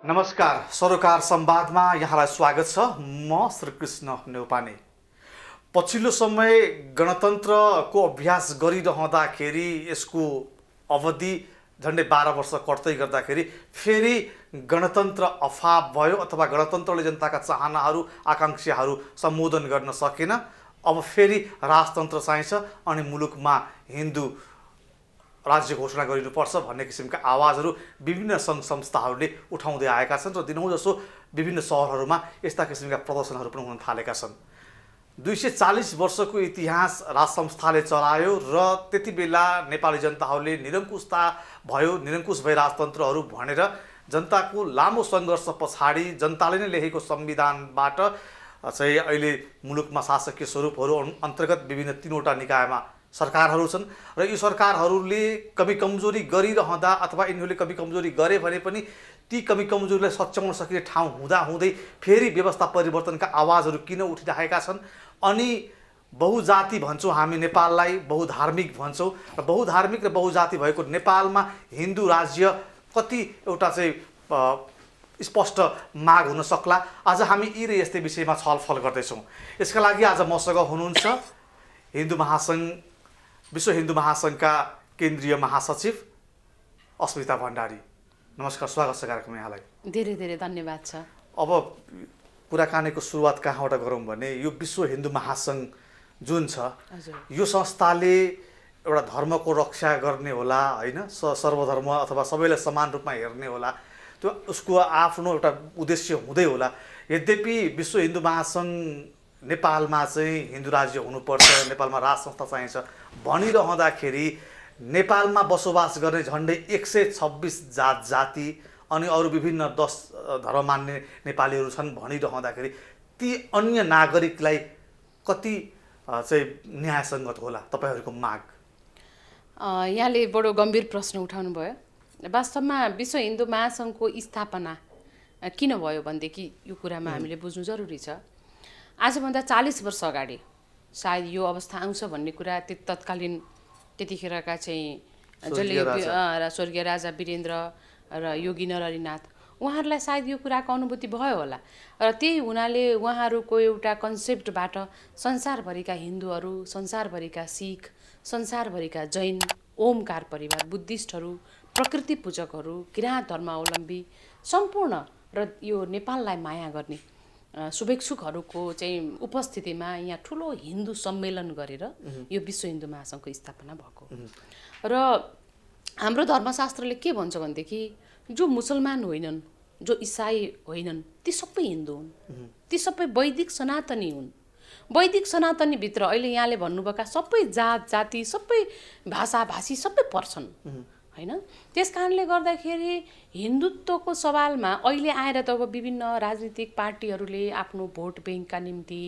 नमस्कार, सरोकार संवादमा यहाँलाई स्वागत छ। म श्रीकृष्ण नेउपाने। पछिल्लो समय गणतन्त्रको अभ्यास गरिरहँदाखेरि यसको अवधि झन्डै 12 वर्ष कट्दै गर्दाखेरि फेरि गणतन्त्र अभाव भयो अथवा गणतन्त्रले जनताका चाहनाहरू आकांक्षाहरू सम्बोधन गर्न सकेन। अब फेरि राजतन्त्र चाहिन्छ अनि मुलुकमा हिन्दू राज्य घोषणा गरिनुपर्छ भन्ने किसिमका आवाजहरू विभिन्न सङ्घ संस्थाहरूले उठाउँदै आएका छन् र दिनहुँ जसो विभिन्न सहरहरूमा यस्ता किसिमका प्रदर्शनहरू पनि हुन थालेका छन्। 240 वर्षको इतिहास राज संस्थाले चलायो र त्यति बेला नेपाली जनताहरूले निरङ्कुशता भयो, निरङ्कुश भए राजतन्त्रहरू भनेर जनताको लामो सङ्घर्ष पछाडि जनताले नै लेखेको संविधानबाट चाहिँ अहिले मुलुकमा शासकीय स्वरूपहरू अन्तर्गत विभिन्न 3वटा निकायमा सरकारहरू छन् र यी सरकारहरूले कमी कमजोरी गरिरहँदा अथवा यिनीहरूले कमी कमजोरी गरे भने पनि ती कमी कमजोरीलाई सच्याउन सकिने ठाउँ हुँदाहुँदै फेरि व्यवस्था परिवर्तनका आवाजहरू किन उठिरहेका छन्। अनि बहुजाति भन्छौँ हामी नेपाललाई, बहुधार्मिक भन्छौँ र बहुधार्मिक र बहुजाति भएको नेपालमा हिन्दू राज्य कति एउटा चाहिँ स्पष्ट माग हुन सक्ला। आज हामी यी र यस्तै विषयमा छलफल गर्दैछौँ। यसका लागि आज मसँग हुनुहुन्छ हिन्दू महासङ्घ विश्व हिन्दू महासङ्घका केन्द्रीय महासचिव अस्मिता भण्डारी। नमस्कार, स्वागत छ कार्यक्रममा यहाँलाई। धेरै धेरै धन्यवाद छ। अब कुराकानीको सुरुवात कहाँबाट गरौँ भने यो विश्व हिन्दू महासङ्घ जुन छ यो संस्थाले एउटा धर्मको रक्षा गर्ने होला होइन, सर्वधर्म अथवा सबैलाई समान रूपमा हेर्ने होला, त्यो उसको आफ्नो एउटा उद्देश्य हुँदै होला। यद्यपि विश्व हिन्दू महासङ्घ नेपालमा चाहिँ हिन्दू राज्य हुनुपर्छ, नेपालमा राज संस्था चाहिन्छ भनिरहँदाखेरि नेपालमा बसोबास गर्ने झन्डै 126 जाति अनि अरू विभिन्न 10 धर्म मान्ने नेपालीहरू छन् भनिरहँदाखेरि ती अन्य नागरिकलाई कति चाहिँ न्यायसङ्गत होला तपाईँहरूको माग? यहाँले बडो गम्भीर प्रश्न उठाउनु भयो। वास्तवमा विश्व हिन्दू महासङ्घको स्थापना किन भयो भनेदेखि यो कुरामा हामीले बुझ्नु जरुरी छ। आजभन्दा 40 वर्ष अगाडि सायद यो अवस्था आउँछ भन्ने कुरा तत्कालीन त्यतिखेरका चाहिँ स्वर्गीय राजा वीरेन्द्र र योगी नरहरिनाथ उहाँहरूलाई सायद यो कुराको अनुभूति भयो होला र त्यही हुनाले उहाँहरूको एउटा कन्सेप्टबाट संसारभरिका हिन्दूहरू, संसारभरिका सिख, संसारभरिका जैन, ओमकार परिवार, बुद्धिस्टहरू, प्रकृति पूजकहरू, किराँत धर्मावलम्बी सम्पूर्ण र यो नेपाललाई माया गर्ने शुभेच्छुकहरूको चाहिँ उपस्थितिमा यहाँ ठुलो हिन्दू सम्मेलन गरेर यो विश्व हिन्दू महासङ्घको स्थापना भएको र हाम्रो धर्मशास्त्रले के भन्छ भनेदेखि जो मुसलमान होइनन्, जो इसाई होइनन्, ती सबै हिन्दू हुन्, ती सबै वैदिक सनातनी हुन्। वैदिक सनातनीभित्र अहिले यहाँले भन्नुभएका सबै जात जाति, सबै भाषा भाषी सबै पर्छन् होइन। त्यस कारणले गर्दाखेरि हिन्दुत्वको सवालमा अहिले आएर त अब विभिन्न राजनीतिक पार्टीहरूले आफ्नो भोट ब्याङ्कका निम्ति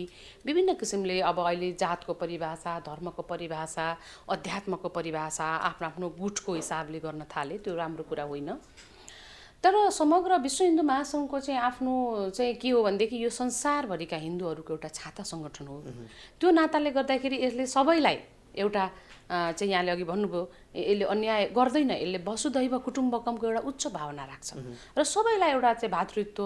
विभिन्न किसिमले अब अहिले जातको परिभाषा, धर्मको परिभाषा, अध्यात्मको परिभाषा आफ्नो आफ्नो गुटको हिसाबले गर्न थाले। त्यो राम्रो कुरा होइन। तर समग्र विश्व हिन्दू महासङ्घको चाहिँ आफ्नो चाहिँ के हो भनेदेखि यो संसारभरिका हिन्दूहरूको एउटा छाता सङ्गठन हो। त्यो नाताले गर्दाखेरि यसले सबैलाई एउटा चाहिँ यहाँले अघि भन्नुभयो यसले अन्याय गर्दैन, यसले वसुधैव कुटुम्बकमको एउटा उच्च भावना राख्छ र सबैलाई एउटा चाहिँ भातृत्व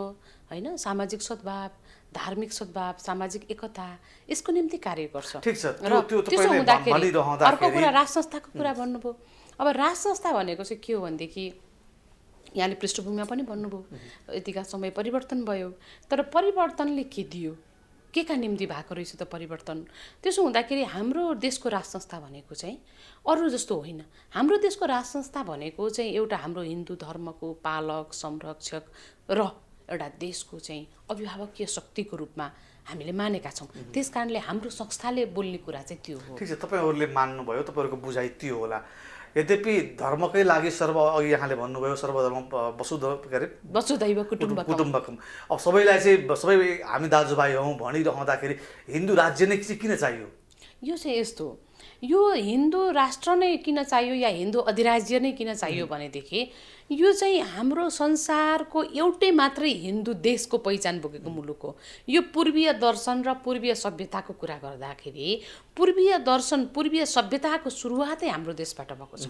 होइन, सामाजिक सद्भाव, धार्मिक सद्भाव, सामाजिक एकता यसको निम्ति कार्य गर्छ। ठिक छ। र त्यसो हुँदाखेरि अर्को कुरा राज संस्थाको कुरा भन्नुभयो। अब राज संस्था भनेको चाहिँ के हो भनेदेखि यहाँले पृष्ठभूमिमा पनि भन्नुभयो यतिका समय परिवर्तन भयो, तर परिवर्तनले के दियो, के का निम्ति भएको रहेछ त परिवर्तन? त्यसो हुँदाखेरि हाम्रो देशको राज संस्था भनेको चाहिँ अरू जस्तो होइन। हाम्रो देशको राज संस्था भनेको चाहिँ एउटा हाम्रो हिन्दू धर्मको पालक, संरक्षक र एउटा देशको चाहिँ अभिभावकीय शक्तिको रूपमा हामीले मानेका छौँ। त्यस कारणले हाम्रो संस्थाले बोल्ने कुरा चाहिँ त्यो हो। ठिक छ, तपाईँहरूले मान्नुभयो, तपाईँहरूको बुझाइ त्यो होला। यद्यपि धर्मकै लागि अघि यहाँले भन्नुभयो सर्वधर्म वसुधैव कुटुम्बकम, अब सबैलाई चाहिँ सबै हामी दाजुभाइ हौँ भनिरहँदाखेरि हिन्दू राज्य नै किन चाहियो? यो चाहिँ यस्तो, यो हिन्दू राष्ट्र नै किन चाहियो या हिन्दू अधिराज्य नै किन चाहियो भनेदेखि यो चाहिँ हाम्रो संसारको एउटै मात्रै हिन्दू देशको पहिचान बोकेको मुलुक हो। यो पूर्वीय दर्शन र पूर्वीय सभ्यताको कुरा गर्दाखेरि पूर्वीय दर्शन, पूर्वीय सभ्यताको सुरुवातै हाम्रो देशबाट भएको छ।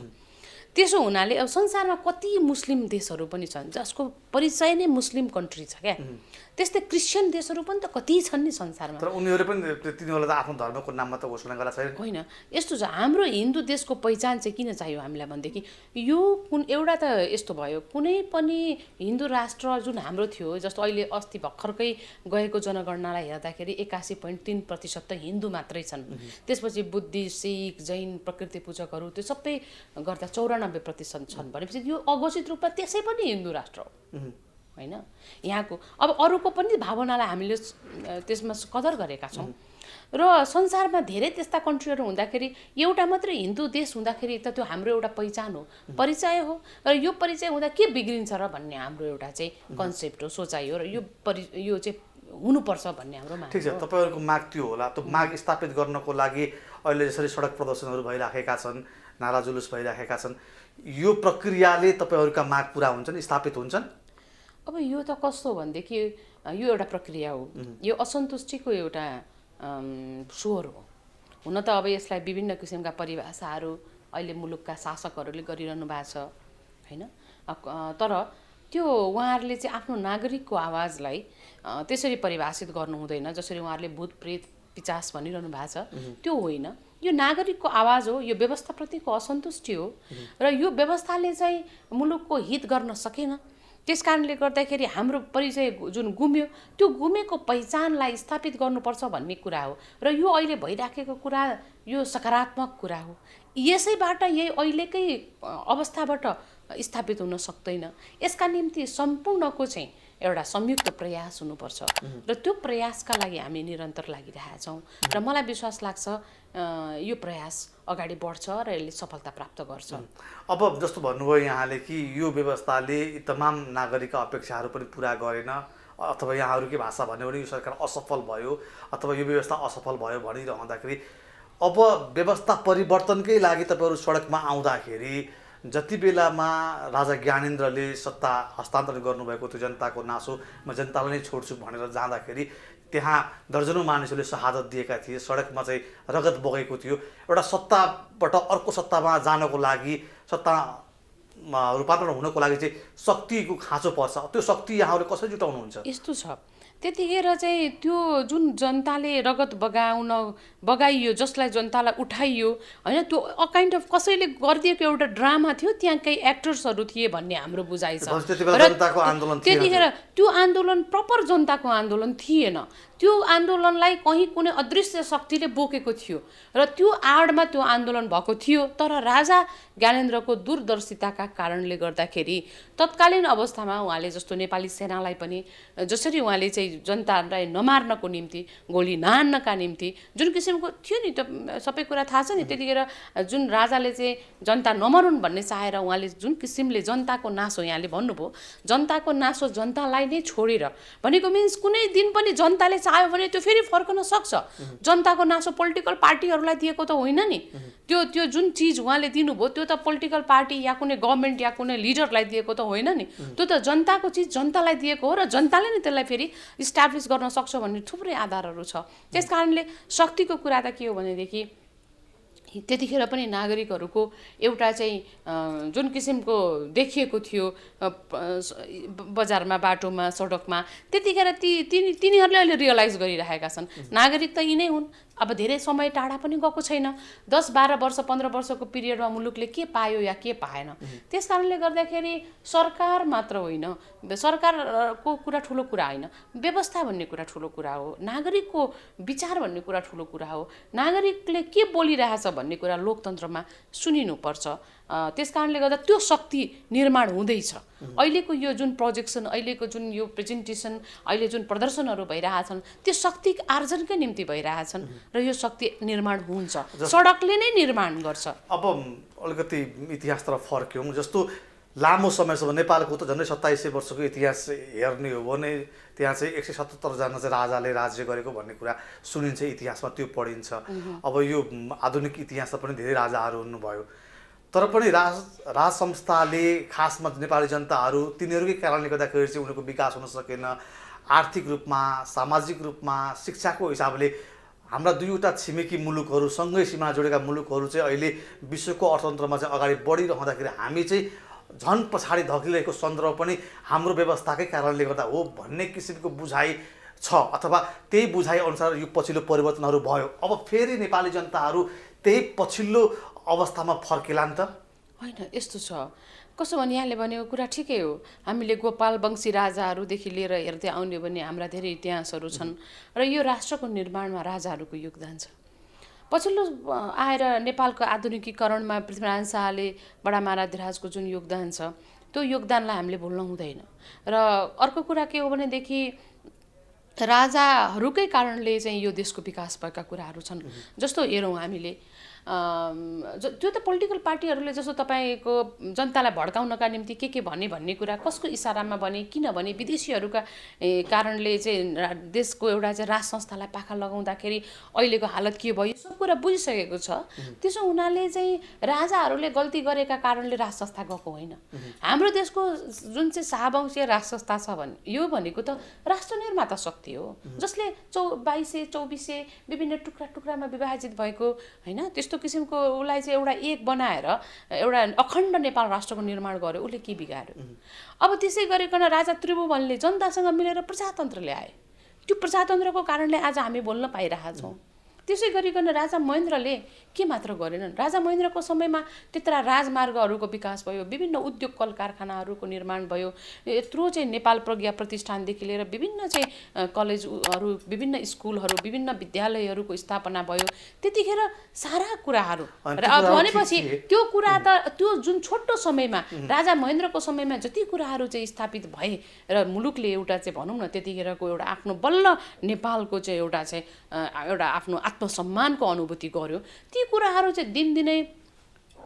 त्यसो हुनाले अब संसारमा कति मुस्लिम देशहरू पनि छन् जसको परिचय नै मुस्लिम कन्ट्री छ क्या। त्यस्तै क्रिस्चियन देशहरू पनि त कति छन् नि संसारमा। तर उनीहरू पनि तिनीहरूलाई त आफ्नो धर्मको नाममा त घोषणा गरेका छैन। होइन, यस्तो छ, हाम्रो हिन्दू देशको पहिचान चाहिँ किन चाहियो हामीलाई भनेदेखि यो एउटा त यस्तो भयो, कुनै पनि हिन्दू राष्ट्र जुन हाम्रो थियो, जस्तो अहिले अस्ति भर्खरकै गएको जनगणनालाई हेर्दाखेरि 81.3% त हिन्दू मात्रै छन्। त्यसपछि बुद्धिस्ट, सिख, जैन, प्रकृति पूजकहरू त्यो सबै गर्दा 94% छन् भनेपछि यो अघोषित रूपमा त्यसै पनि हिन्दू राष्ट्र हो होइन। यहाँको अब अरूको पनि भावनालाई हामीले त्यसमा कदर गरेका छौँ र संसारमा धेरै त्यस्ता कन्ट्रीहरू हुँदाखेरि एउटा मात्रै हिन्दू देश हुँदाखेरि त त्यो हाम्रो एउटा पहिचान हो, परिचय हो र यो परिचय हुँदा के बिग्रिन्छ र भन्ने हाम्रो एउटा चाहिँ कन्सेप्ट हो, सोचाइ हो र यो चाहिँ हुनुपर्छ भन्ने हाम्रो माग। ठिक छ, तपाईँहरूको माग त्यो होला। त्यो माग स्थापित गर्नको लागि अहिले जसरी सडक प्रदर्शनहरू भइराखेका छन्, नारा जुलुस भइराखेका छन्, यो प्रक्रियाले तपाईँहरूका माग पुरा हुन्छन्, स्थापित हुन्छन्? अब यो त कस्तो भनेदेखि यो एउटा प्रक्रिया हो, यो असन्तुष्टिको एउटा स्वर हो। हुन त अब यसलाई विभिन्न किसिमका परिभाषाहरू अहिले मुलुकका शासकहरूले गरिरहनु भएको छ होइन। तर त्यो उहाँहरूले चाहिँ आफ्नो नागरिकको आवाजलाई त्यसरी परिभाषित गर्नु हुँदैन जसरी उहाँहरूले भूत प्रेत पिचास भनिरहनु भएको छ, त्यो होइन। यो नागरिकको आवाज हो, यो व्यवस्थाप्रतिको असन्तुष्टि हो र यो व्यवस्थाले चाहिँ मुलुकको हित गर्न सकेन। त्यस कारणले गर्दाखेरि हाम्रो परिचय जुन गुम्यो, त्यो गुमेको पहिचानलाई स्थापित गर्नुपर्छ भन्ने कुरा हो र यो अहिले भइराखेको कुरा यो सकारात्मक कुरा हो। यसैबाट यही अहिलेकै अवस्थाबाट स्थापित हुन सक्दैन। यसका निम्ति सम्पूर्णको चाहिँ एउटा संयुक्त प्रयास हुनुपर्छ र त्यो प्रयासका लागि हामी निरन्तर लागिरहेका छौँ र मलाई विश्वास लाग्छ यो प्रयास अगाडि बढ्छ र यसले सफलता प्राप्त गर्छ। अब जस्तो भन्नुभयो यहाँले कि यो व्यवस्थाले तमाम नागरिकका अपेक्षाहरू पनि पुरा गरेन, अथवा यहाँहरूकै भाषा भन्यो भने यो सरकार असफल भयो अथवा यो व्यवस्था असफल भयो भनिरहँदाखेरि अब व्यवस्था परिवर्तनकै लागि तपाईँहरू सडकमा आउँदाखेरि जति बेलामा राजा ज्ञानेन्द्रले सत्ता हस्तान्तरण गर्नुभएको थियो, जनताको नासो म जनतालाई नै छोड्छु भनेर जाँदाखेरि त्यहाँ दर्जनौँ मानिसहरूले शहादत दिएका थिए, सडकमा चाहिँ रगत बगेको थियो। एउटा सत्ताबाट अर्को सत्तामा जानको लागि, सत्तामा रूपान्तरण हुनको लागि चाहिँ शक्तिको खाँचो पर्छ। त्यो शक्ति यहाँहरूले कसरी जुटाउनुहुन्छ? यस्तो छ, त्यतिखेर चाहिँ त्यो जुन जनताले रगत बगाइयो, जसलाई जनतालाई उठाइयो होइन, त्यो काइन्ड अफ कसैले गरिदिएको एउटा ड्रामा थियो, त्यहाँ केही एक्टर्सहरू थिए भन्ने हाम्रो बुझाइ छ। त्यतिखेर त्यो आन्दोलन प्रपर जनताको आन्दोलन थिएन। त्यो आन्दोलनलाई कहीँ कुनै अदृश्य शक्तिले बोकेको थियो र त्यो आडमा त्यो आन्दोलन भएको थियो। तर राजा ज्ञानेन्द्रको दूरदर्शिताका कारणले गर्दाखेरि तत्कालीन अवस्थामा उहाँले जस्तो नेपाली सेनालाई पनि जसरी उहाँले चाहिँ जनतालाई नमार्नको निम्ति, गोली नहान्नका निम्ति जुन किसिमको थियो नि, त सबै कुरा थाहा छ नि। त्यतिखेर जुन राजाले चाहिँ जनता नमरुन् भन्ने चाहेर उहाँले जुन किसिमले जनताको नासो, यहाँले भन्नुभयो जनताको नासो जनतालाई नै छोडेर भनेको मिन्स कुनै दिन पनि जनताले चाह्यो भने त्यो फेरि फर्कन सक्छ। जनताको नासो पोलिटिकल पार्टीहरूलाई दिएको त होइन नि। त्यो जुन चिज उहाँले दिनुभयो त्यो त पोलिटिकल पार्टी या कुनै गभर्मेन्ट या कुनै लिडरलाई दिएको त होइन नि। त्यो त जनताको चिज जनतालाई दिएको हो र जनताले नै त्यसलाई फेरि इस्टाब्लिस गर्न सक्छ भन्ने थुप्रै आधारहरू छ। त्यस कारणले शक्तिको कुरा त के हो भनेदेखि त्यतिखेर पनि नागरिकहरूको एउटा चाहिँ जुन किसिमको देखिएको थियो बजारमा, बाटोमा, सडकमा, त्यतिखेर तिनीहरूले अहिले रियलाइज गरिरहेका छन् नागरिक त यिनै हुन्। अब धेरै समय टाढा पनि गएको छैन, 10-12 वर्ष 15 वर्षको पिरियडमा मुलुकले के पायो या के पाएन। त्यस कारणले गर्दाखेरि सरकार मात्र होइन, सरकारको कुरा ठुलो कुरा होइन, व्यवस्था भन्ने कुरा ठुलो कुरा हो, नागरिकको विचार भन्ने कुरा ठुलो कुरा हो, नागरिकले के बोलिरहेछ भन्ने कुरा लोकतन्त्रमा सुनिनुपर्छ। त्यस कारणले गर्दा त्यो शक्ति निर्माण हुँदैछ। अहिलेको यो जुन प्रोजेक्सन, अहिलेको जुन यो प्रेजेन्टेसन, अहिले जुन प्रदर्शनहरू भइरहेछन् त्यो शक्ति आर्जनकै निम्ति भइरहेछन् र यो शक्ति निर्माण हुन्छ, सडकले नै निर्माण गर्छ। अब अलिकति इतिहासतर्फ फर्क्यौँ। जस्तो लामो समयसम्म नेपालको त झन्डै 2700 वर्षको इतिहास हेर्ने हो भने त्यहाँ चाहिँ 177 जना चाहिँ राजाले राज्य गरेको भन्ने कुरा सुनिन्छ, इतिहासमा त्यो पढिन्छ। अब यो आधुनिक इतिहासमा पनि धेरै राजाहरू हुनुभयो, तर पनि राज संस्थाले खासमा नेपाली जनताहरू तिनीहरूकै कारणले गर्दाखेरि चाहिँ उनीहरूको विकास हुन सकेन। आर्थिक रूपमा, सामाजिक रूपमा, शिक्षाको हिसाबले हाम्रा दुईवटा छिमेकी मुलुकहरू सँगै सीमा जोडेका मुलुकहरू चाहिँ अहिले विश्वको अर्थतन्त्रमा चाहिँ अगाडि बढिरहँदाखेरि हामी चाहिँ झन् पछाडि धकिरहेको सन्दर्भ पनि हाम्रो व्यवस्थाकै कारणले गर्दा हो भन्ने किसिमको बुझाइ छ, अथवा त्यही बुझाइ अनुसार यो पछिल्लो परिवर्तनहरू भयो। अब फेरि नेपाली जनताहरू त्यही पछिल्लो अवस्थामा फर्केला नि त? होइन, यस्तो छ। कसो भने यहाँले भनेको कुरा ठिकै हो। हामीले गोपाल वंशी राजाहरूदेखि लिएर हेर्दै आउने भने हाम्रा धेरै इतिहासहरू छन् र यो राष्ट्रको निर्माणमा राजाहरूको योगदान छ। पछिल्लो आएर नेपालको आधुनिकीकरणमा पृथ्वीनारायण शाहले बडा महाराजको जुन योगदान छ त्यो योगदानलाई हामीले भुल्न हुँदैन। र अर्को कुरा के हो भनेदेखि राजाहरूकै कारणले चाहिँ यो देशको विकास भएका कुराहरू छन्। जस्तो हेरौँ हामीले त्यो त पोलिटिकल पार्टीहरूले जस्तो तपाईँको जनतालाई भड्काउनका निम्ति के भने भन्ने कुरा कसको इसारामा भने, किन भने विदेशीहरूका कारणले चाहिँ देशको एउटा चाहिँ राज संस्थालाई पाखा लगाउँदाखेरि अहिलेको हालत के भयो सब कुरा बुझिसकेको छ। त्यसो हुनाले चाहिँ राजाहरूले गल्ती गरेका कारणले राज संस्था गएको होइन। हाम्रो देशको जुन चाहिँ शाहवंशीय राज संस्था छ भने यो भनेको त राष्ट्र निर्माता शक्ति हो, जसले 2200 विभिन्न टुक्रा टुक्रामा विभाजित भएको होइन त्यस्तो किसिमको उसलाई चाहिँ एउटा एक बनाएर एउटा अखण्ड नेपाल राष्ट्रको निर्माण गर्यो। उसले के बिगार्यो? अब त्यसै गरिकन राजा त्रिभुवनले जनतासँग मिलेर प्रजातन्त्र ल्याए। त्यो प्रजातन्त्रको कारणले आज हामी बोल्न पाइरहेका छौँ। त्यसै गरिकन राजा महेन्द्रले के मात्र गरेनन्? राजा महेन्द्रको समयमा त्यत्रा राजमार्गहरूको विकास भयो, विभिन्न उद्योग कल कारखानाहरूको निर्माण भयो, यत्रो चाहिँ नेपाल प्रज्ञा प्रतिष्ठानदेखि लिएर विभिन्न चाहिँ कलेजहरू, विभिन्न स्कुलहरू, विभिन्न विद्यालयहरूको स्थापना भयो। त्यतिखेर सारा कुराहरू र भनेपछि त्यो कुरा त त्यो जुन छोटो समयमा राजा महेन्द्रको समयमा जति कुराहरू चाहिँ स्थापित भए र मुलुकले एउटा चाहिँ भनौँ न त्यतिखेरको एउटा आफ्नो बल्ल नेपालको चाहिँ एउटा चाहिँ एउटा आफ्नो आत्मसम्मानको अनुभूति गर्यो। ती कुराहरू चाहिँ दिनदिनै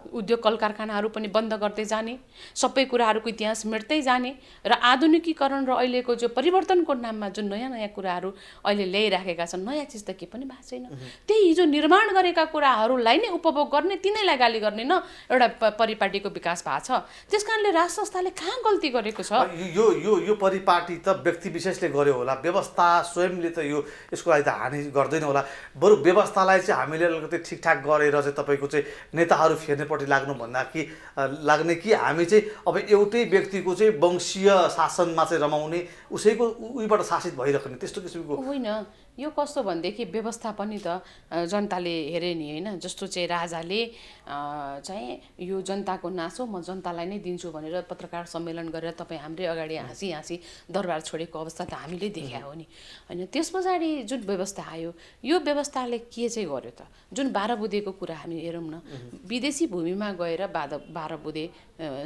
उद्योग कल कारखानाहरू पनि बन्द गर्दै जाने, सबै कुराहरूको इतिहास मेट्दै जाने र आधुनिकीकरण र अहिलेको जो परिवर्तनको नाममा जुन नयाँ नयाँ कुराहरू अहिले ल्याइराखेका छन्, नयाँ चिज त के पनि भएको छैन। त्यही हिजो निर्माण गरेका कुराहरूलाई नै उपभोग गर्ने, तिनैलाई गाली गर्ने न एउटा परिपाटीको विकास भएको छ। त्यस कारणले राज संस्थाले कहाँ गल्ती गरेको छ? यो यो यो परिपाटी त व्यक्ति विशेषले गर्यो होला, व्यवस्था स्वयंले त यसको लागि त हानि गर्दैन होला। बरु व्यवस्थालाई चाहिँ हामीले अलिकति ठिकठाक गरेर चाहिँ तपाईँको चाहिँ नेताहरू फेर्नेपट्टि लाग्ने कि हामी चाहिँ अब एउटै व्यक्तिको चाहिँ वंशीय शासनमा चाहिँ रमाउने, उसैको उहीबाट शासित भइराख्ने त्यस्तो किसिमको होइन। यो कस्तो भनेदेखि व्यवस्था पनि त जनताले हेरे नि होइन। जस्तो चाहिँ राजाले चाहिँ यो जनताको नासो म जनतालाई नै दिन्छु भनेर पत्रकार सम्मेलन गरेर तपाईँ हाम्रै अगाडि हाँसी हाँसी दरबार छोडेको अवस्था त हामीले देखायो हो नि होइन। त्यस पछाडि जुन व्यवस्था आयो यो व्यवस्थाले के चाहिँ गर्यो त? जुन 12 बुँदेको कुरा हामी हेरौँ न, विदेशी भूमिमा गएर 12 बुँदे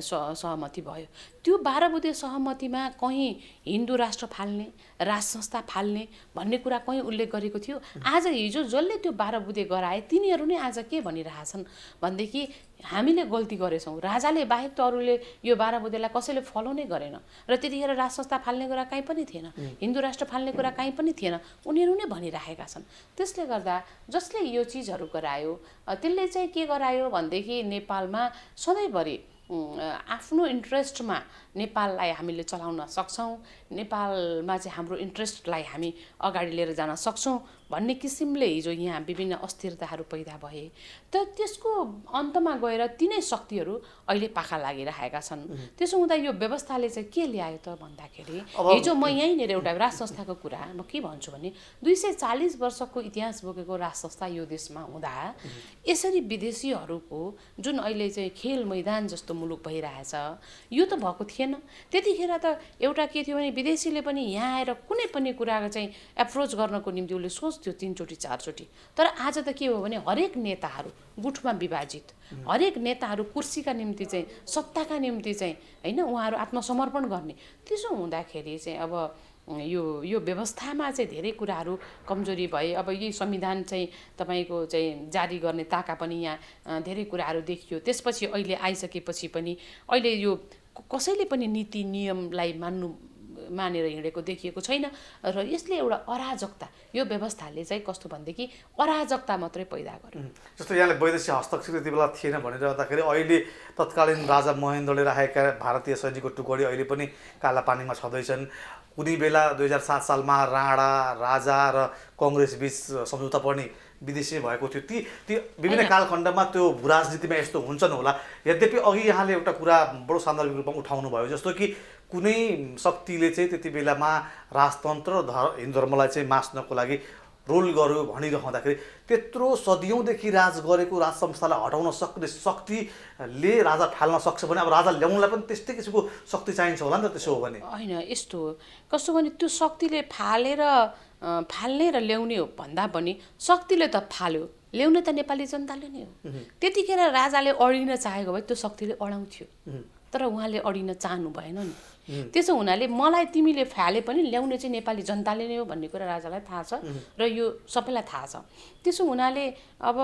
सहमति भयो। त्यो 12 बुँदे सहमतिमा कहीँ हिन्दू राष्ट्र फाल्ने, राज संस्था फाल्ने भन्ने कुरा कहीँ उल्लेख गरेको थियो? आज हिजो जसले त्यो 12 बुँदे गराए तिनीहरू नै आज के भनिरहेछन् भनेदेखि हामीले गल्ती गरेछौँ। राजाले बाहेक त अरूले यो 12 बुँदेलाई कसैले फलो नै गरेन र त्यतिखेर राज संस्था फाल्ने कुरा कहीँ पनि थिएन, हिन्दू राष्ट्र फाल्ने कुरा कहीँ पनि थिएन, उनीहरू नै भनिराखेका छन्। त्यसले गर्दा जसले यो चिजहरू गरायो त्यसले चाहिँ के गरायो भनेदेखि नेपालमा सधैँभरि आफ्नो इन्ट्रेस्टमा नेपाललाई हामीले चलाउन सक्छौँ, नेपालमा चाहिँ हाम्रो इन्ट्रेस्टलाई हामी अगाडि लिएर जान सक्छौँ भन्ने किसिमले हिजो यहाँ विभिन्न अस्थिरताहरू पैदा भए। त त्यसको अन्तमा गएर तिनै शक्तिहरू अहिले पाखा लागिरहेका छन्। त्यसो हुँदा यो व्यवस्थाले चाहिँ के ल्यायो त भन्दाखेरि हिजो म यहीँनिर एउटा राज संस्थाको कुरा म के भन्छु भने 240 वर्षको इतिहास बोकेको राज संस्था यो देशमा हुँदा यसरी विदेशीहरूको जुन अहिले चाहिँ खेल मैदान जस्तो मुलुक भइरहेछ यो त भएको थिएन। त्यतिखेर त एउटा के थियो भने विदेशीले पनि यहाँ आएर कुनै पनि कुराको चाहिँ एप्रोच गर्नको निम्ति उसले सोच्थ्यो 3 चोटि 4 चोटि। तर आज त के हो भने हरेक नेताहरू गुटमा विभाजित, हरेक नेताहरू कुर्सीका निम्ति चाहिँ सत्ताका निम्ति चाहिँ होइन उहाँहरू आत्मसमर्पण गर्ने। त्यसो हुँदाखेरि चाहिँ अब यो व्यवस्थामा चाहिँ धेरै कुराहरू कमजोरी भए। अब यही संविधान चाहिँ तपाईँको चाहिँ जारी गर्ने ताका पनि यहाँ धेरै कुराहरू देखियो। त्यसपछि अहिले आइसकेपछि पनि अहिले यो कसैले पनि नीति नियमलाई मानेर हिँडेको देखिएको छैन र यसले एउटा अराजकता यो व्यवस्थाले चाहिँ कस्तो भनेदेखि अराजकता मात्रै पैदा गर्यो। जस्तो यहाँले वैदेशिक हस्तक्षेप त्यति बेला थिएन भनिरहँदाखेरि अहिले तत्कालीन राजा महेन्द्रले राखेका भारतीय सैनिकको टुकडी अहिले पनि कालापानीमा छँदैछन्। कुनै बेला 2007 सालमा राणा राजा र कङ्ग्रेस बीच सम्झौता पनि विदेशी भएको थियो। ती विभिन्न कालखण्डमा त्यो भूराजनीतिमा यस्तो हुन्छन् होला। यद्यपि अघि यहाँले एउटा कुरा बडो सान्दर्भिक रूपमा उठाउनु भयो, जस्तो कि कुनै शक्तिले चाहिँ त्यति बेलामा राजतन्त्र र हिन्दू धर्मलाई चाहिँ मास्नको लागि रोल गर्यो भनिरहँदाखेरि त्यत्रो सदियौँदेखि राज गरेको राज संस्थालाई हटाउन सक्ने शक्तिले राजा फाल्न सक्छ भने अब राजा ल्याउनलाई पनि त्यस्तै किसिमको शक्ति चाहिन्छ होला नि त। त्यसो हो भने होइन, यस्तो हो कस्तो भने त्यो शक्तिले फाल्ने र ल्याउने हो भन्दा पनि शक्तिले त फाल्यो, ल्याउने त नेपाली जनताले नै हो। त्यतिखेर राजाले अडिन चाहेको भए त्यो शक्तिले अडाउँथ्यो, तर उहाँले अडिन चाहनु भएन नि। त्यसो हुनाले मलाई तिमीले फाले पनि ल्याउने चाहिँ नेपाली जनताले नै हो भन्ने कुरा राजालाई थाहा छ र यो सबैलाई थाहा छ। त्यसो हुनाले अब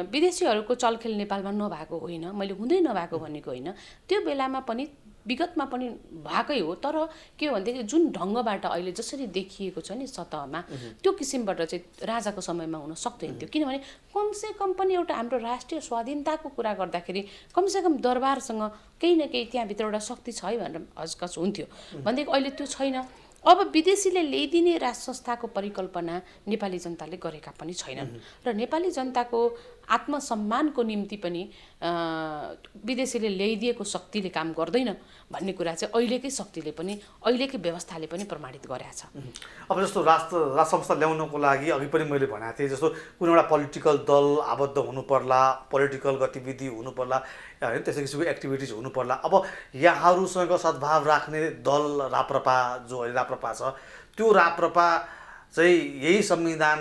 विदेशीहरूको चलखेल नेपालमा नभएको होइन, मैले हुँदै नभएको भनेको होइन, त्यो बेलामा पनि विगतमा पनि भएकै हो। तर के हो भनेदेखि जुन ढङ्गबाट अहिले जसरी देखिएको छ नि सतहमा, त्यो किसिमबाट चाहिँ राजाको समयमा हुन सक्दैन थियो। किनभने कमसेकम पनि एउटा हाम्रो राष्ट्रिय स्वाधीनताको कुरा गर्दाखेरि कमसेकम दरबारसँग केही न केही त्यहाँभित्र एउटा शक्ति छ है भनेर हजकच हुन्थ्यो। भनेदेखि अहिले त्यो छैन। अब विदेशीले ल्याइदिने राज संस्थाको परिकल्पना नेपाली जनताले गरेका पनि छैनन् र नेपाली जनताको आत्मसम्मानको निम्ति पनि विदेशीले ल्याइदिएको शक्तिले काम गर्दैन भन्ने कुरा चाहिँ अहिलेकै शक्तिले पनि अहिलेकै व्यवस्थाले पनि प्रमाणित गरेको छ। अब जस्तो राज संस्था ल्याउनको लागि अघि पनि मैले भनेको थिएँ, जस्तो कुनै एउटा पोलिटिकल दल आबद्ध हुनु पर्ला, पोलिटिकल गतिविधि हुनु पर्ला, होइन त्यस्तो किसिमको एक्टिभिटिज हुनु पर्ला। अब यहाँहरूसँग सद्भाव राख्ने दल राप्रपा, जो अहिले राप्रपा छ, त्यो राप्रपा चाहिँ यही संविधान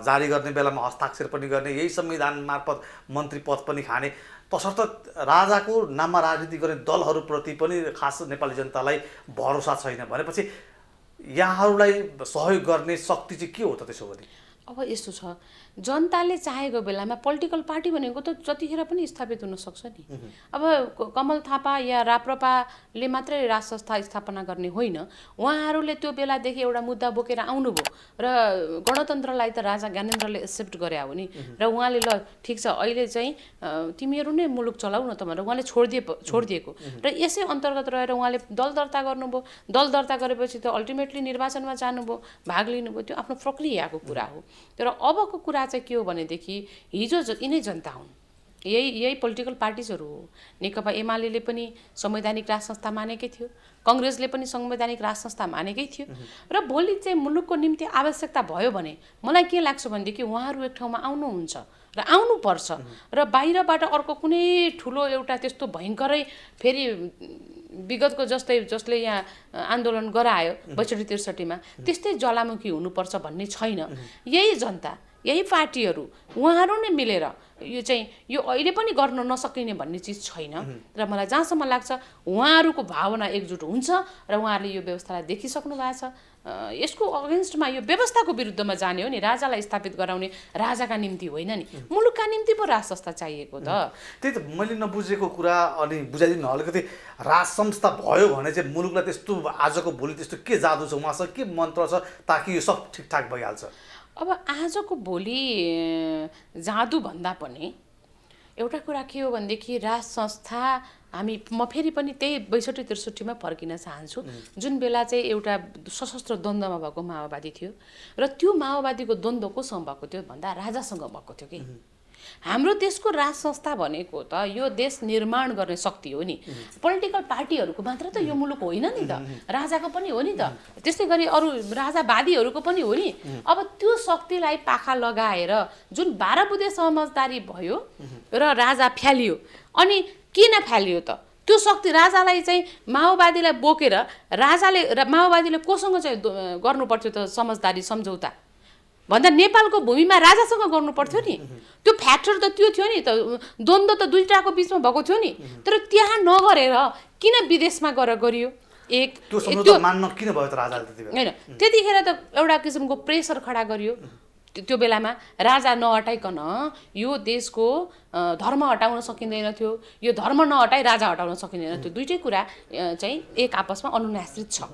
जारी गर्ने बेलामा हस्ताक्षर पनि गर्ने, यही संविधान मार्फत मन्त्री पद पनि खाने, तसर्थ राजाको नाममा राजनीति गर्ने दलहरूप्रति पनि खास नेपाली जनतालाई भरोसा छैन भनेपछि यहाँहरूलाई सहयोग गर्ने शक्ति चाहिँ के हो त? त्यसो भने अब यस्तो छ, जनताले चाहेको बेलामा पोलिटिकल पार्टी भनेको त जतिखेर पनि स्थापित हुन सक्छ नि। अब कमल थापा या राप्रपाले मात्रै राज संस्था स्थापना गर्ने होइन, उहाँहरूले त्यो बेलादेखि एउटा मुद्दा बोकेर आउनुभयो र गणतन्त्रलाई त राजा ज्ञानेन्द्रले एक्सेप्ट गरे हो नि, र उहाँले ल ठिक छ अहिले चाहिँ तिमीहरू नै मुलुक चलाउ न त भनेर उहाँले छोडिदिएको र यसै अन्तर्गत रहेर उहाँले दल दर्ता गर्नुभयो। दल दर्ता गरेपछि त अल्टिमेटली निर्वाचनमा जानुभयो, भाग लिनुभयो, त्यो आफ्नो प्रक्रियाको कुरा हो। तर अबको कुरा चाहिँ के हो भनेदेखि हिजो यिनै जनता हुन्, यही पोलिटिकल पार्टिजहरू हो। नेकपा एमाले पनि संवैधानिक राज संस्था मानेकै थियो, कङ्ग्रेसले पनि संवैधानिक राज संस्था मानेकै थियो र भोलि चाहिँ मुलुकको निम्ति आवश्यकता भयो भने मलाई के लाग्छ भनेदेखि उहाँहरू एक ठाउँमा आउनुहुन्छ र आउनुपर्छ र बाहिरबाट अर्को कुनै ठुलो एउटा त्यस्तो भयङ्करै फेरि विगतको जसले यहाँ आन्दोलन गरायो 62-63मा त्यस्तै ज्वालामुखी हुनुपर्छ भन्ने छैन। यही जनता, यही पार्टीहरू, उहाँहरू नै मिलेर यो अहिले पनि गर्न नसकिने भन्ने चिज छैन र मलाई जहाँसम्म लाग्छ उहाँहरूको भावना एकजुट हुन्छ र उहाँहरूले यो व्यवस्थालाई देखिसक्नु भएको छ। यसको अगेन्स्टमा यो व्यवस्थाको विरुद्धमा जाने हो नि, राजालाई स्थापित गराउने राजाका निम्ति होइन नि, मुलुकका निम्ति पो राज संस्था चाहिएको त। त्यही त मैले नबुझेको कुरा अनि बुझाइदिनु अलिकति। राज संस्था भयो भने चाहिँ मुलुकलाई त्यस्तो आजको भोलि त्यस्तो के जादु छ, उहाँसँग के मन्त्र छ ताकि यो सब ठिकठाक भइहाल्छ? अब आजको भोलि जादु भन्दा पनि एउटा कुरा के हो भनेदेखि राज संस्था म फेरि पनि त्यही 62-63मा फर्किन चाहन्छु, जुन बेला चाहिँ एउटा सशस्त्र द्वन्द्वमा भएको माओवादी थियो र त्यो माओवादीको द्वन्द्व कोसँग भएको थियो भन्दा राजासँग भएको थियो कि। हाम्रो देशको राज संस्था भनेको त यो देश निर्माण गर्ने शक्ति हो नि, पोलिटिकल पार्टीहरूको मात्र त यो मुलुक होइन नि त, राजाको पनि हो नि त, त्यस्तै गरी अरू राजावादीहरूको पनि हो नि। अब त्यो शक्तिलाई पाखा लगाएर जुन 12 बुँदे समझदारी भयो र राजा फ्यालियो, अनि किन फ्यालियो त? त्यो शक्ति राजालाई चाहिँ माओवादीलाई बोकेर माओवादीले कोसँग चाहिँ गर्नुपर्थ्यो त समझदारी सम्झौता भन्दा नेपालको भूमिमा राजासँग गर्नु पर्थ्यो नि। त्यो फ्याक्टर त त्यो थियो नि त, द्वन्द्व त दुईटाको बिचमा भएको थियो नि, तर त्यहाँ नगरेर किन विदेशमा गरियो? त्यो सम्झौता मान्न किन भयो त राजाले त्यतिबेला? हैन, त्यतिखेर त एउटा किसिमको प्रेसर खडा गरियो। त्यो बेलामा राजा नहटाइकन यो देशको धर्म हटाउन सकिँदैन थियो, यो धर्म नहटाई राजा हटाउन सकिँदैन थियो, दुईटै कुरा चाहिँ एक आपसमा अनुनाश्रित छ।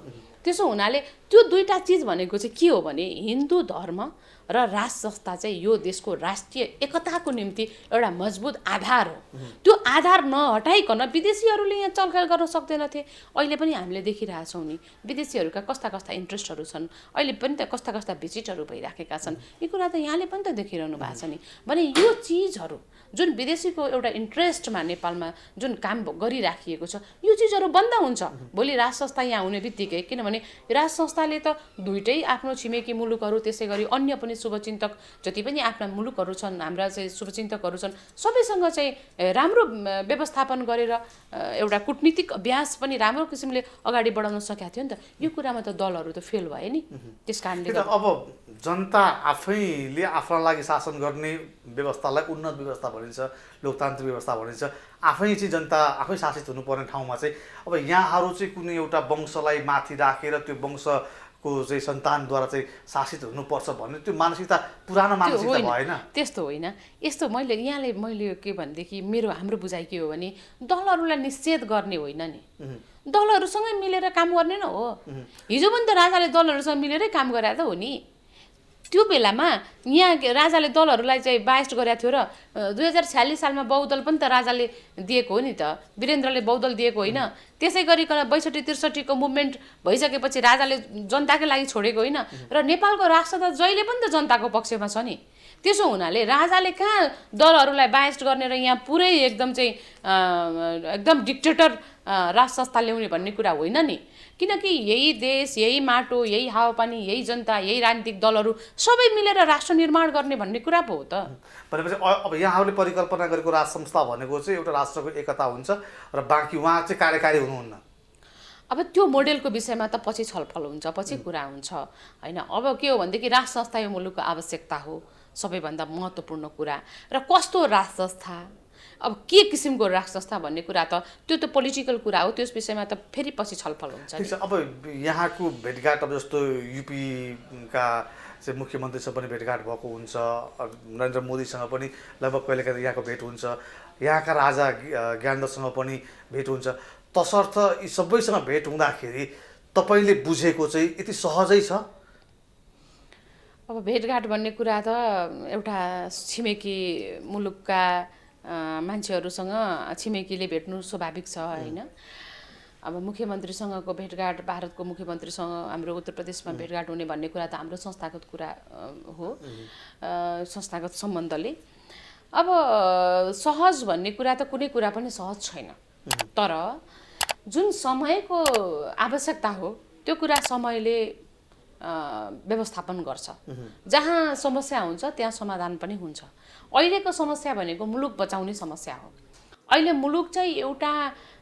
त्यसो हुनाले त्यो दुईटा चिज भनेको चाहिँ के हो भने हिन्दू धर्म र राज संस्था चाहिँ यो देशको राष्ट्रिय एकताको निम्ति एउटा मजबुत आधार हो। त्यो आधार नहटाइकन विदेशीहरूले यहाँ चलखेल गर्न सक्दैनथे। अहिले पनि हामीले देखिरहेछौँ नि विदेशीहरूका कस्ता कस्ता इन्ट्रेस्टहरू छन्, अहिले पनि त कस्ता कस्ता भिजिटहरू भइराखेका छन्। यो कुरा त यहाँले पनि त देखिरहनु भएको छ नि। भने यो चिजहरू जुन विदेशीको एउटा इन्ट्रेस्टमा नेपालमा जुन काम गरिराखिएको छ यो चिजहरू बन्द हुन्छ भोलि राज संस्था यहाँ हुने बित्तिकै। किनभने राज संस्थाले त दुइटै आफ्नो छिमेकी मुलुकहरू त्यसै गरी अन्य पनि शुभचिन्तक जति पनि आफ्ना मुलुकहरू छन्, हाम्रा चाहिँ शुभचिन्तकहरू छन्, सबैसँग चाहिँ राम्रो व्यवस्थापन गरेर एउटा कूटनीतिक अभ्यास पनि राम्रो किसिमले अगाडि बढाउन सकेका थियो नि त। यो कुरामा त दलहरू त फेल भए नि। त्यस कारणले अब जनता आफैले आफ्ना लागि शासन गर्ने व्यवस्थालाई उन्नत व्यवस्था भनिन्छ, लोकतान्त्रिक व्यवस्था भनिन्छ। आफै चाहिँ जनता आफै शासित हुनुपर्ने ठाउँमा चाहिँ अब यहाँहरू चाहिँ कुनै एउटा वंशलाई माथि राखेर त्यो वंशको चाहिँ सन्तानद्वारा चाहिँ शासित हुनुपर्छ भन्ने त्यो मानसिकता पुरानो मानसिकता भएन। त्यस्तो होइन। यस्तो मैले के भनेदेखि हाम्रो बुझाइ के हो भने दलहरूलाई निषेध गर्ने होइन नि, दलहरूसँगै मिलेर काम गर्ने न हो। हिजो पनि त राजाले दलहरूसँग मिलेरै काम गरे त हो नि। त्यो बेलामा यहाँ राजाले दलहरूलाई चाहिँ बाइस्ट गरेको थियो र 2046 सालमा बहुदल पनि त राजाले दिएको हो नि त, वीरेन्द्रले बहुदल दिएको होइन। त्यसै गरिकन 62-63 को मुभमेन्ट भइसकेपछि राजाले जनताकै लागि छोडेको होइन र नेपालको राष्ट्र त जहिले पनि त जनताको पक्षमा छ नि। त्यसो हुनाले राजाले कहाँ दलहरूलाई बाइस्ट गर्ने र यहाँ पुरै एकदम चाहिँ एकदम डिक्टेटर राज संस्था ल्याउने भन्ने कुरा होइन नि। किनकि यही देश, यही माटो, यही हावापानी, यही जनता, यही राजनीतिक दलहरू सबै मिलेर राष्ट्र निर्माण गर्ने भन्ने कुरा पो हो त। भनेपछि अब यहाँहरूले परिकल्पना गरेको राज संस्था भनेको चाहिँ एउटा राष्ट्रको एकता हुन्छ र बाँकी उहाँ चाहिँ कार्यकारी हुनुहुन्न। अब त्यो मोडेलको विषयमा त पछि छलफल हुन्छ, पछि कुरा हुन्छ होइन। अब के हो भनेदेखि राज संस्था यो मुलुकको आवश्यकता हो, सबैभन्दा महत्त्वपूर्ण कुरा। र कस्तो राज संस्था, अब के किसिमको राज संस्था भन्ने कुरा त त्यो त पोलिटिकल कुरा हो, त्यस विषयमा त फेरि पछि छलफल हुन्छ। अब यहाँको भेटघाट अब जस्तो युपीका चाहिँ मुख्यमन्त्रीसँग पनि भेटघाट भएको हुन्छ, नरेन्द्र मोदीसँग पनि लगभग कहिलेकाहीँ यहाँको भेट हुन्छ, यहाँका राजा ज्ञानदसँग पनि भेट हुन्छ। तसर्थ यी सबैसँग भेट हुँदाखेरि तपाईँले बुझेको चाहिँ यति सहजै छ? अब भेटघाट भन्ने कुरा त एउटा छिमेकी मुलुकका मान्छेहरूसँग छिमेकीले भेट्नु स्वाभाविक छ होइन। अब मुख्यमन्त्रीसँगको भेटघाट, भारतको मुख्यमन्त्रीसँग हाम्रो उत्तर प्रदेशमा भेटघाट हुने भन्ने कुरा त हाम्रो संस्थागत कुरा हो, संस्थागत सम्बन्धले। अब सहज भन्ने कुरा त कुनै कुरा पनि सहज छैन, तर जुन समयको आवश्यकता हो त्यो कुरा समयले व्यवस्थापन गर्छ। जहाँ समस्या हुन्छ त्यहाँ समाधान पनि हुन्छ। अहिलेको समस्या भनेको मुलुक बचाउने समस्या हो। अहिले मुलुक चाहिँ एउटा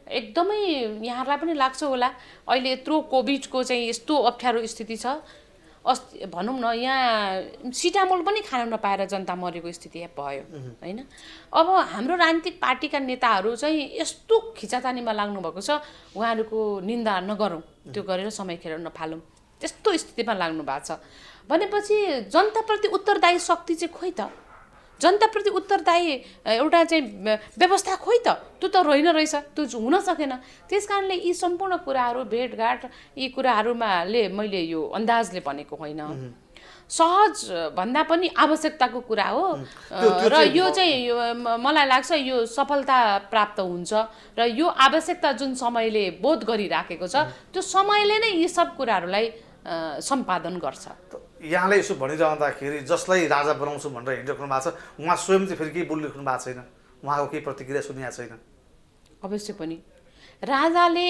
एकदमै यहाँलाई पनि लाग्छ होला अहिले यत्रो कोभिडको चाहिँ यस्तो अप्ठ्यारो स्थिति छ। भनौँ न यहाँ सिटामोल पनि खान नपाएर जनता मरेको स्थिति भयो होइन। अब हाम्रो राजनीतिक पार्टीका नेताहरू चाहिँ यस्तो खिचातानीमा लाग्नु भएको छ, उहाँहरूको निन्दा नगरौँ, त्यो गरेर समय खेर नफालौँ, त्यस्तो स्थितिमा लाग्नु भएको छ। भनेपछि जनताप्रति उत्तरदायी शक्ति चाहिँ खोइ त, जनताप्रति उत्तरदायी एउटा चाहिँ व्यवस्था खोइ त, त्यो त रहेन रहेछ, त्यो हुन सकेन। त्यस कारणले यी सम्पूर्ण कुराहरू भेटघाट यी कुराहरूमाले मैले यो अन्दाजले भनेको होइन, सहज भन्दा पनि आवश्यकताको कुरा हो। र यो चाहिँ मलाई लाग्छ यो सफलता प्राप्त हुन्छ र यो आवश्यकता जुन समयले बोध गरिराखेको छ त्यो समयले नै यी सब कुराहरूलाई सम्पादन गर्छ। यहाँले यसो भनिरहँदाखेरि जसलाई राजा बनाउँछु भनेर हिँडिराख्नु भएको छ उहाँ स्वयं चाहिँ फेरि केही बोलिराख्नु भएको छैन, उहाँको केही प्रतिक्रिया सुनिएको छैन? अवश्य पनि राजाले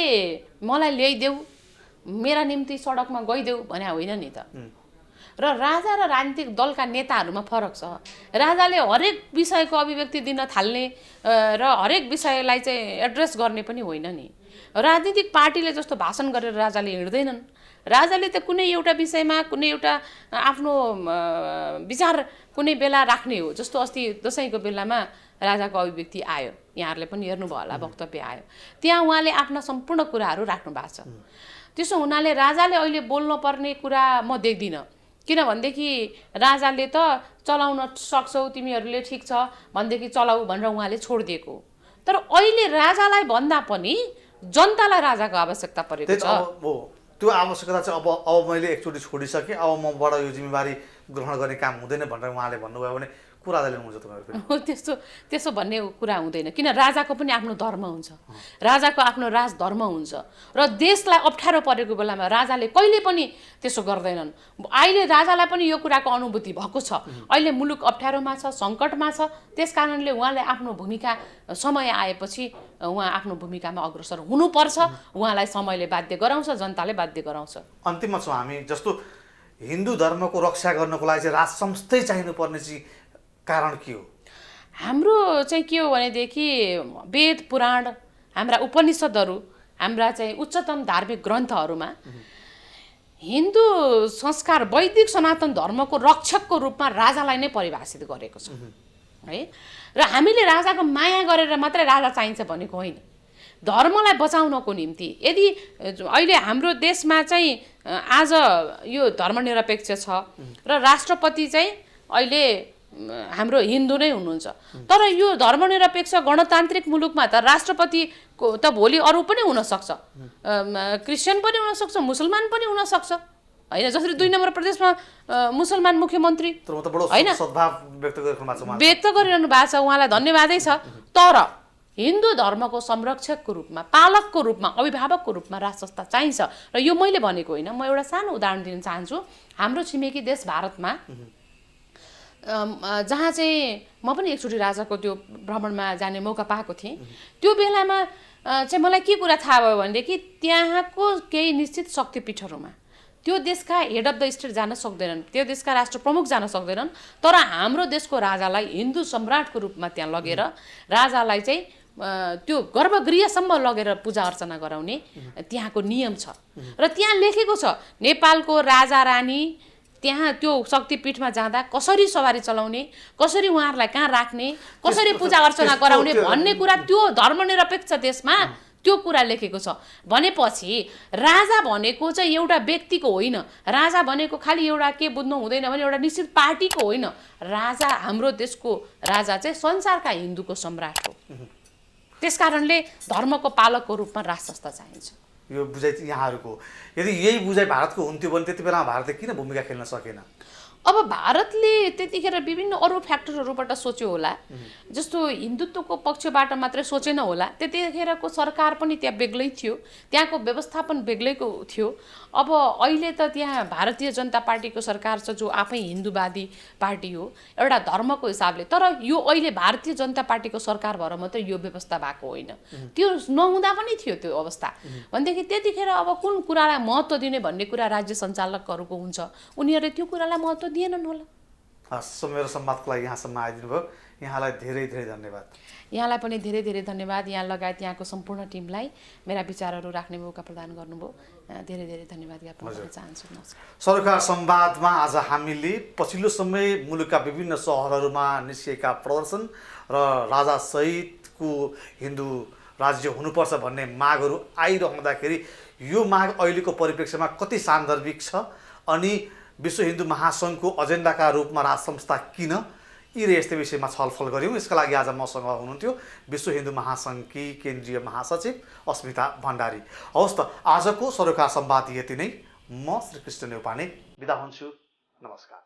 मलाई ल्याइदेऊ, मेरा निम्ति सडकमा गइदेऊ भने होइन नि त। र राजा र राजनीतिक दलका नेताहरूमा फरक छ। राजाले हरेक विषयको अभिव्यक्ति दिन थाल्ने र हरेक विषयलाई चाहिँ एड्रेस गर्ने पनि होइन नि। राजनीतिक पार्टीले जस्तो भाषण गरेर राजाले हिँड्दैनन्। राजाले त कुनै एउटा विषयमा कुनै एउटा आफ्नो विचार कुनै बेला राख्ने हो। जस्तो अस्ति दसैँको बेलामा राजाको अभिव्यक्ति आयो, यहाँहरूले पनि हेर्नुभयो होला, वक्तव्य आयो, त्यहाँ उहाँले आफ्ना सम्पूर्ण कुराहरू राख्नु भएको छ। त्यसो हुनाले राजाले अहिले बोल्न पर्ने कुरा म देख्दिनँ। किनभनेदेखि राजाले त चलाउन सक्छौ तिमीहरूले, ठिक छ भनेदेखि चलाऊ भनेर उहाँले छोडिदिएको। तर अहिले राजालाई भन्दा पनि जनतालाई राजाको आवश्यकता परेको छ। त्यो त्यो आवश्यकता चाहिँ अब मैले एकचोटि छोडिसकेँ, अब मबाट यो जिम्मेवारी ग्रहण गर्ने काम हुँदैन भनेर उहाँले भन्नुभयो भने कुरा लिनुहुन्छ तपाईँहरू? त्यस्तो भन्ने कुरा हुँदैन, किन राजाको पनि आफ्नो धर्म हुन्छ, राजाको आफ्नो राजधर्म हुन्छ र देशलाई अप्ठ्यारो परेको बेलामा राजाले कहिले पनि त्यसो गर्दैनन्। अहिले राजालाई पनि यो कुराको अनुभूति भएको छ, अहिले मुलुक अप्ठ्यारोमा छ, सङ्कटमा छ, त्यस कारणले उहाँले आफ्नो भूमिका समय आएपछि उहाँ आफ्नो भूमिकामा अग्रसर हुनुपर्छ। उहाँलाई समयले बाध्य गराउँछ, जनताले बाध्य गराउँछ। अन्तिममा छौँ हामी, जस्तो हिन्दू धर्मको रक्षा गर्नको लागि चाहिँ राज संस्थै चाहिनुपर्ने चाहिँ कारण के हो? हाम्रो चाहिँ के हो भनेदेखि वेद पुराण, हाम्रा उपनिषदहरू, हाम्रा चाहिँ उच्चतम धार्मिक ग्रन्थहरूमा हिन्दू संस्कार वैदिक सनातन धर्मको रक्षकको रूपमा राजालाई नै परिभाषित गरेको छ है। र हामीले राजाको माया गरेर मात्रै राजा चाहिन्छ भनेको होइन, धर्मलाई बचाउनको निम्ति। यदि अहिले हाम्रो देशमा चाहिँ आज यो धर्मनिरपेक्ष छ र राष्ट्रपति चाहिँ अहिले हाम्रो हिन्दू नै हुनुहुन्छ, तर यो धर्मनिरपेक्ष गणतान्त्रिक मुलुकमा त राष्ट्रपतिको त भोलि अरू पनि हुनसक्छ, क्रिस्चियन पनि हुनसक्छ, मुसलमान पनि हुनसक्छ होइन। जसरी 2 नम्बर प्रदेशमा मुसलमान मुख्यमन्त्री होइन व्यक्त गरिरहनु भएको छ, उहाँलाई धन्यवादै छ। तर हिन्दू धर्मको संरक्षकको रूपमा, पालकको रूपमा, अभिभावकको रूपमा राज संस्था चाहिन्छ। र यो मैले भनेको होइन, म एउटा सानो उदाहरण दिन चाहन्छु। हाम्रो छिमेकी देश भारतमा जहाँ चाहिँ म पनि एकचोटि राजाको त्यो भ्रमणमा जाने मौका पाएको थिएँ, त्यो बेलामा चाहिँ मलाई के कुरा थाहा भयो भनेदेखि त्यहाँको केही निश्चित शक्तिपीठहरूमा त्यो देशका हेड अफ द स्टेट जान सक्दैनन्, त्यो देशका राष्ट्र प्रमुख जान सक्दैनन्, तर हाम्रो देशको राजालाई हिन्दू सम्राटको रूपमा त्यहाँ लगेर राजालाई चाहिँ त्यो गर्भगृहसम्म लगेर पूजा अर्चना गराउने त्यहाँको नियम छ। र त्यहाँ लेखेको छ नेपालको राजा रानी त्यहाँ त्यो शक्तिपीठमा जाँदा कसरी सवारी चलाउने, कसरी उहाँहरूलाई कहाँ राख्ने, कसरी पूजा अर्चना गराउने भन्ने कुरा त्यो धर्मनिरपेक्ष देशमा त्यो कुरा लेखेको छ। भनेपछि राजा भनेको चाहिँ एउटा व्यक्तिको होइन, राजा भनेको खालि एउटा के बुझ्नु हुँदैन भने एउटा निश्चित पार्टीको होइन। राजा, हाम्रो देशको राजा चाहिँ संसारका हिन्दूको सम्राट हो। त्यसकारणले धर्मको पालकको रूपमा राज संस्था चाहिन्छ। यो बुझाइ चाहिँ यहाँहरूको, यदि यही बुझाइ भारतको हुन्थ्यो भने त्यति बेला भारतले किन भूमिका खेल्न सकेन? अब भारतले त्यतिखेर विभिन्न अरू फ्याक्टरहरूबाट सोच्यो होला, जस्तो हिन्दुत्वको पक्षबाट मात्रै सोचेन होला। त्यतिखेरको सरकार पनि त्यहाँ बेग्लै थियो, त्यहाँको व्यवस्थापन बेग्लैको थियो। अब अहिले त त्यहाँ भारतीय जनता पार्टीको सरकार छ जो आफै हिन्दूवादी पार्टी हो एउटा धर्मको हिसाबले। तर यो अहिले भारतीय जनता पार्टीको सरकार भएर मात्रै यो व्यवस्था भएको होइन, त्यो नहुँदा पनि थियो त्यो अवस्था। भनेदेखि त्यतिखेर अब कुन कुरालाई महत्त्व दिने भन्ने कुरा राज्य सञ्चालकहरूको हुन्छ, उनीहरूले त्यो कुरालाई महत्त्व दिएनन् होला। हस्, मेरो संवादको लागि यहाँसम्म आइदिनु भयो, यहाँलाई धेरै धेरै धन्यवाद। यहाँलाई पनि धेरै धेरै धन्यवाद, यहाँ लगायत यहाँको सम्पूर्ण टिमलाई मेरा विचारहरू राख्ने मौका प्रदान गर्नुभयो, धेरै धेरै धन्यवाद ज्ञापन गर्न चाहन्छु। नमस्कार। सरकार संवादमा आज हामीले पछिल्लो समय मुलुकका विभिन्न सहरहरूमा निस्किएका प्रदर्शन र राजा सहितको हिन्दू राज्य हुनुपर्छ भन्ने मागहरू आइरहँदाखेरि यो माग अहिलेको परिप्रेक्ष्यमा कति सान्दर्भिक छ अनि विश्व हिन्दू महासङ्घको एजेन्डाका रूपमा राज संस्था किन, यी र यस्तै विषयमा छलफल गऱ्यौँ। यसका लागि आज मसँग हुनुहुन्थ्यो विश्व हिन्दू महासङ्घकी केन्द्रीय महासचिव अस्मिता भण्डारी। हवस् त, आजको सरोकार संवाद यति नै। म श्रीकृष्ण नेउपाने बिदा हुन्छु। नमस्कार।